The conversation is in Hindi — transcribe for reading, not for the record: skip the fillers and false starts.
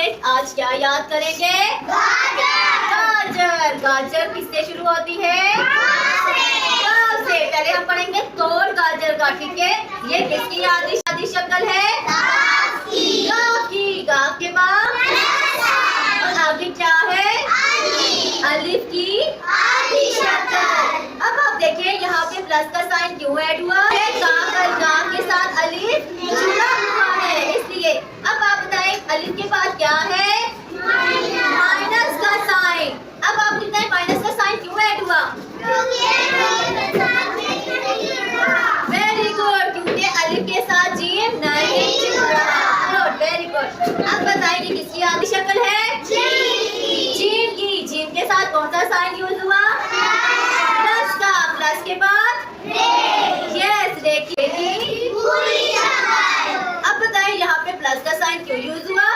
स्टूडेंट आज क्या याद करेंगे? गाजर। गाजर किससे शुरू होती है? गाँव से। पहले हम पढ़ेंगे तोड़ गाजर का, ठीक है। ये किसकी आदि शक्ल है? गाँव की। गाँव के बाद और आगे क्या है? अलिफ की आदि शक्ल। अब आप देखिए यहाँ पे प्लस का साइन क्यों ऐड हुआ है? गाँव के साथ अलिफ जुड़ा हुआ है, इसलिए। अब आप बताएं अलिफ के बाद क्या है? माइनस का साइन। अब आप बताएं माइनस का साइन क्यों ऐड हुआ? वेरी गुड, क्योंकि अलिफ के साथ जीम नहीं जुड़ रहा। Good, very good. अब बताइए किसकी आदि शक्ल है? जीम की। जीम के साथ कौन सा साइन यूज हुआ? प्लस का। प्लस के बाद यस, देखिए। अब बताइए यहाँ पे प्लस का साइन क्यों यूज हुआ?